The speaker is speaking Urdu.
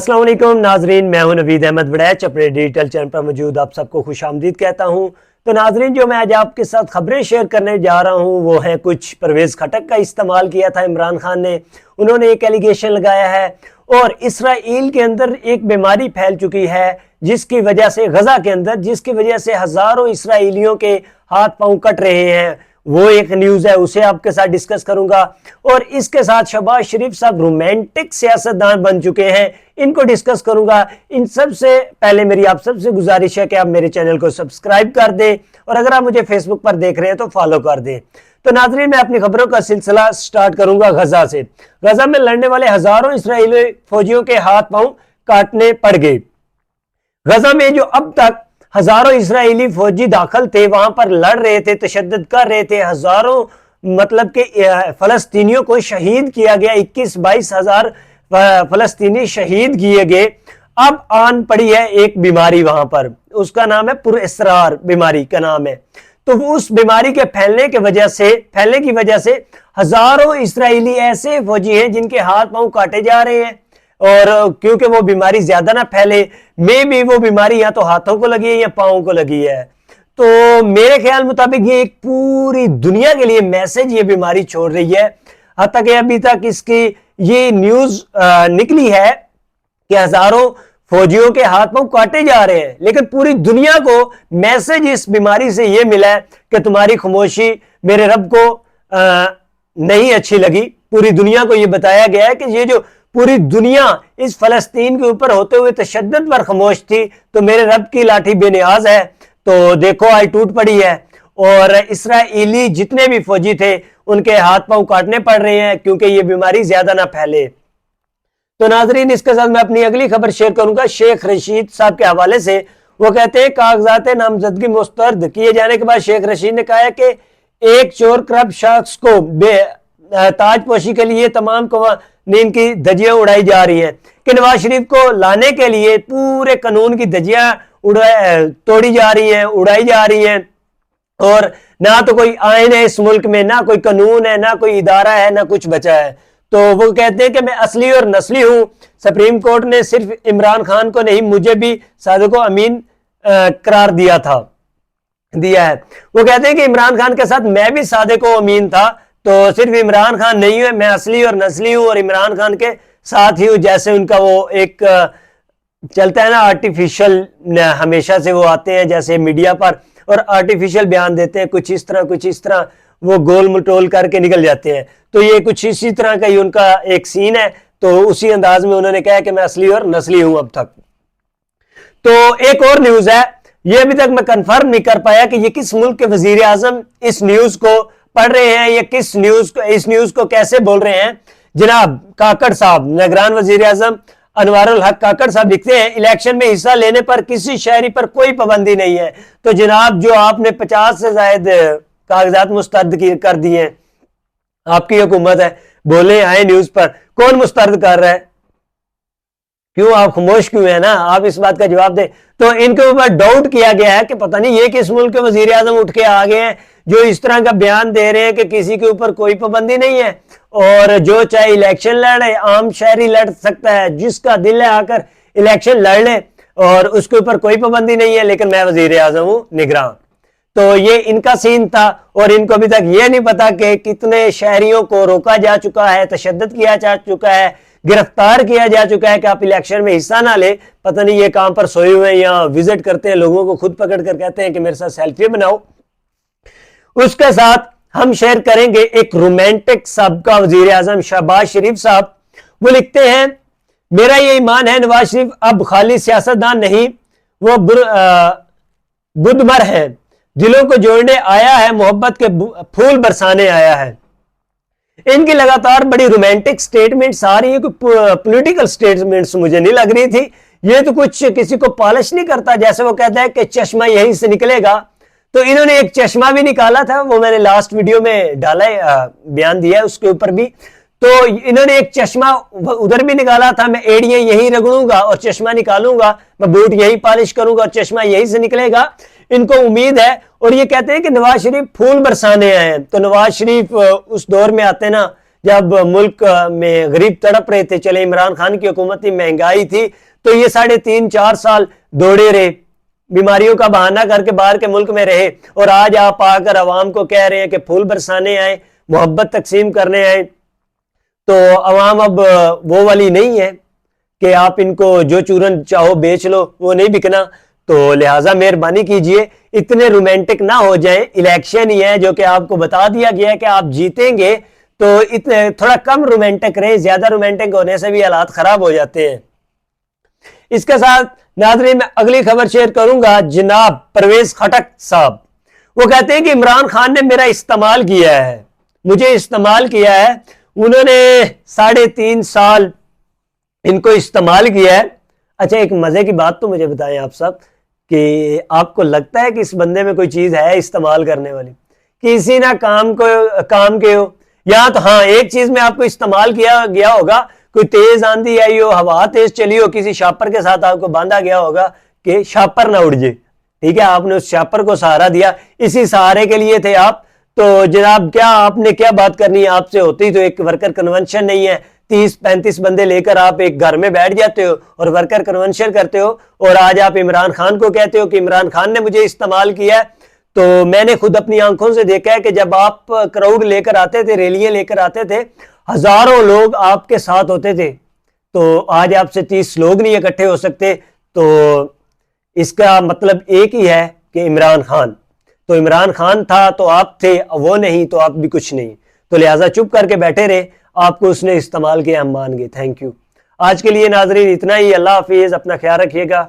السلام علیکم ناظرین، میں ہوں نوید احمد وڑیچ، اپنے ڈیجیٹل چینل پر موجود آپ سب کو خوش آمدید کہتا ہوں۔ تو ناظرین، جو میں آج آپ کے ساتھ خبریں شیئر کرنے جا رہا ہوں وہ ہے کچھ پرویز خٹک کا استعمال کیا تھا عمران خان نے۔ انہوں نے ایک ایلیگیشن لگایا ہے اور اسرائیل کے اندر ایک بیماری پھیل چکی ہے جس کی وجہ سے غزہ کے اندر جس کی وجہ سے ہزاروں اسرائیلیوں کے ہاتھ پاؤں کٹ رہے ہیں، وہ ایک نیوز ہے، اسے آپ کے ساتھ ڈسکس کروں گا۔ اور اس کے ساتھ شہباز شریف صاحب رومانٹک سیاستدان بن چکے ہیں، ان کو ڈسکس کروں گا۔ ان سب سے پہلے میری آپ سب سے گزارش ہے کہ آپ میرے چینل کو سبسکرائب کر دیں اور اگر آپ مجھے فیس بک پر دیکھ رہے ہیں تو فالو کر دیں۔ تو ناظرین، میں اپنی خبروں کا سلسلہ سٹارٹ کروں گا غزہ سے۔ غزہ میں لڑنے والے ہزاروں اسرائیلی فوجیوں کے ہاتھ پاؤں کاٹنے پڑ گئے۔ غزہ میں جو اب تک ہزاروں اسرائیلی فوجی داخل تھے، وہاں پر لڑ رہے تھے، تشدد کر رہے تھے، ہزاروں مطلب کہ فلسطینیوں کو شہید کیا گیا، 21-22 ہزار فلسطینی شہید کیے گئے۔ اب آن پڑی ہے ایک بیماری وہاں پر، اس کا نام ہے پر اسرار بیماری کا نام ہے۔ تو اس بیماری کے پھیلنے کی وجہ سے ہزاروں اسرائیلی ایسے فوجی ہیں جن کے ہاتھ پاؤں کاٹے جا رہے ہیں، اور کیونکہ وہ بیماری زیادہ نہ پھیلے، میں بھی وہ بیماری یا تو ہاتھوں کو لگی ہے یا پاؤں کو لگی ہے۔ تو میرے خیال مطابق یہ ایک پوری دنیا کے لیے میسج یہ بیماری چھوڑ رہی ہے، حتیٰ کہ ابھی تک اس کی یہ نیوز نکلی ہے کہ ہزاروں فوجیوں کے ہاتھ پاؤں کاٹے جا رہے ہیں، لیکن پوری دنیا کو میسج اس بیماری سے یہ ملا ہے کہ تمہاری خاموشی میرے رب کو نہیں اچھی لگی۔ پوری دنیا کو یہ بتایا گیا ہے کہ یہ جو پوری دنیا اس فلسطین کے اوپر ہوتے ہوئے تشدد پر خاموش تھی، تو میرے رب کی لاٹھی بے نیاز ہے، تو دیکھو آج ٹوٹ پڑی ہے، اور اسرائیلی جتنے بھی فوجی تھے ان کے ہاتھ پاؤں کاٹنے پڑ رہے ہیں کیونکہ یہ بیماری زیادہ نہ پھیلے۔ تو ناظرین، اس کے ساتھ میں اپنی اگلی خبر شیئر کروں گا شیخ رشید صاحب کے حوالے سے۔ وہ کہتے ہیں کاغذات نامزدگی مسترد کیے جانے کے بعد شیخ رشید نے کہا ہے کہ ایک چور کرپٹ شخص کو تاج پوشی کے لیے تمام قوانین کی دھجیاں اڑائی جا رہی ہیں، کہ نواز شریف کو لانے کے لیے پورے قانون کی دھجیاں توڑی جا رہی ہیں، اڑائی جا رہی ہیں، اور نہ تو کوئی آئین ہے اس ملک میں، نہ کوئی قانون ہے، نہ کوئی ادارہ ہے، نہ کچھ بچا ہے۔ تو وہ کہتے ہیں کہ میں اصلی اور نسلی ہوں، سپریم کورٹ نے صرف عمران خان کو نہیں مجھے بھی صادق و امین قرار دیا ہے۔ وہ کہتے ہیں کہ عمران خان کے ساتھ میں بھی صادق و امین تھا، تو صرف عمران خان نہیں ہے، میں اصلی اور نسلی ہوں اور عمران خان کے ساتھ ہی ہوں۔ جیسے ان کا وہ ایک چلتا ہے نا آرٹیفیشل، ہمیشہ سے وہ آتے ہیں جیسے میڈیا پر اور آرٹیفیشل بیان دیتے ہیں، کچھ اس طرح وہ گول مٹول کر کے نکل جاتے ہیں۔ تو یہ کچھ اسی طرح کا ہی ان کا ایک سین ہے، تو اسی انداز میں انہوں نے کہا کہ میں اصلی اور نسلی ہوں اب تک۔ تو ایک اور نیوز ہے، یہ ابھی تک میں کنفرم نہیں کر پایا کہ یہ کس ملک کے وزیر اعظم اس نیوز کو پڑھ رہے ہیں یا اس نیوز کو کیسے بول رہے ہیں۔ جناب کاکڑ صاحب، نگران وزیر اعظم انوار الحق کاکڑ صاحب لکھتے ہیں الیکشن میں حصہ لینے پر کسی شہری پر کوئی پابندی نہیں ہے۔ تو جناب جو آپ نے 50 سے زائد کاغذات مسترد کر دیے ہیں، آپ کی حکومت ہے، بولے آئے نیوز پر، کون مسترد کر رہا ہے؟ کیوں آپ خاموش کیوں ہیں نا؟ آپ اس بات کا جواب دیں۔ تو ان کے اوپر ڈاؤٹ کیا گیا ہے کہ پتہ نہیں یہ کس ملک کے وزیر اعظم اٹھ کے آگے ہیں جو اس طرح کا بیان دے رہے ہیں کہ کسی کے اوپر کوئی پابندی نہیں ہے، اور جو چاہے الیکشن لڑے، عام شہری لڑ سکتا ہے، جس کا دل ہے آ کر الیکشن لڑ لے اور اس کے اوپر کوئی پابندی نہیں ہے، لیکن میں وزیر اعظم ہوں نگراں۔ تو یہ ان کا سین تھا، اور ان کو ابھی تک یہ نہیں پتا کہ کتنے شہریوں کو روکا جا چکا ہے، تشدد کیا جا چکا ہے، گرفتار کیا جا چکا ہے کہ آپ الیکشن میں حصہ نہ لیں۔ پتہ نہیں یہ کام پر سوئے ہوئے ہیں یا وزٹ کرتے ہیں، لوگوں کو خود پکڑ کر کہتے ہیں کہ میرے ساتھ سیلفی بناؤ۔ اس کے ساتھ ہم شیئر کریں گے ایک رومانٹک سابقہ وزیر اعظم شہباز شریف صاحب۔ وہ لکھتے ہیں میرا یہ ایمان ہے نواز شریف اب خالی سیاستدان نہیں، وہ بدمر ہے، دلوں کو جوڑنے آیا ہے، محبت کے پھول برسانے آیا ہے۔ ان کی لگاتار بڑی رومانٹک سٹیٹمنٹس آ رہی ہیں، کوئی پولیٹیکل سٹیٹمنٹس مجھے نہیں لگ رہی تھی، یہ تو کچھ کسی کو پالش نہیں کرتا، جیسے وہ کہتا ہے کہ چشمہ یہیں سے نکلے گا۔ تو انہوں نے ایک چشمہ بھی نکالا تھا، وہ میں نے لاسٹ ویڈیو میں ڈالا ہے، بیان دیا ہے اس کے اوپر بھی۔ تو انہوں نے ایک چشمہ ادھر بھی نکالا تھا، میں ایڑیاں یہیں رگڑوں گا اور چشمہ نکالوں گا، میں بوٹ یہیں پالش کروں گا اور چشمہ یہیں سے نکلے گا۔ ان کو امید ہے، اور یہ کہتے ہیں کہ نواز شریف پھول برسانے آئے ہیں۔ تو نواز شریف اس دور میں آتے نا جب ملک میں غریب تڑپ رہے تھے، چلے عمران خان کی حکومت میں مہنگائی تھی تو یہ 3.5-4 سال دوڑے رہے، بیماریوں کا بہانہ کر کے باہر کے ملک میں رہے، اور آج آپ آ کر عوام کو کہہ رہے ہیں کہ پھول برسانے آئے، محبت تقسیم کرنے آئے۔ تو عوام اب وہ والی نہیں ہے کہ آپ ان کو جو چورن چاہو بیچ لو، وہ نہیں بکنا۔ تو لہٰذا مہربانی کیجئے اتنے رومانٹک نہ ہو جائیں، الیکشن ہی ہے جو کہ آپ کو بتا دیا گیا ہے کہ آپ جیتیں گے، تو تھوڑا کم رومانٹک رہیں، زیادہ رومانٹک ہونے سے بھی حالات خراب ہو جاتے ہیں۔ اس کے ساتھ ناظرین میں اگلی خبر شیئر کروں گا، جناب پرویز خٹک صاحب، وہ کہتے ہیں کہ عمران خان نے میرا استعمال کیا ہے، مجھے استعمال کیا ہے، انہوں نے 3.5 سال ان کو استعمال کیا ہے۔ اچھا ایک مزے کی بات تو مجھے بتائیں آپ سب کہ آپ کو لگتا ہے کہ اس بندے میں کوئی چیز ہے استعمال کرنے والی؟ کسی نہ کام کے ہو، یا تو ہاں ایک چیز میں آپ کو استعمال کیا گیا ہوگا، کوئی تیز آندھی آئی ہو، ہوا تیز چلی ہو، کسی شاپر کے ساتھ آپ کو باندھا گیا ہوگا کہ شاپر نہ اڑ جائے، ٹھیک ہے، آپ نے اس شاپر کو سہارا دیا، اسی سہارے کے لیے تھے آپ۔ تو جناب کیا آپ نے کیا بات کرنی ہے، آپ سے ہوتی تو ایک ورکر کنونشن نہیں ہے، 30-35 بندے لے کر آپ ایک گھر میں بیٹھ جاتے ہو اور ورکر کنونشن کرتے ہو، اور آج آپ عمران خان کو کہتے ہو کہ عمران خان نے مجھے استعمال کیا ہے۔ تو میں نے خود اپنی آنکھوں سے دیکھا ہے کہ جب آپ کراؤڈ لے کر آتے تھے، ریلیاں لے کر آتے تھے، ہزاروں لوگ آپ کے ساتھ ہوتے تھے، تو آج آپ سے 30 لوگ نہیں اکٹھے ہو سکتے۔ تو اس کا مطلب ایک ہی ہے کہ عمران خان، تو عمران خان تھا تو آپ تھے، وہ نہیں تو آپ بھی کچھ نہیں، تو لہٰذا چپ کر کے بیٹھے رہے، آپ کو اس نے استعمال کیا، ہم مان گئے۔ Thank you. آج کے لیے ناظرین اتنا ہی، اللہ حافظ، اپنا خیال رکھیے گا۔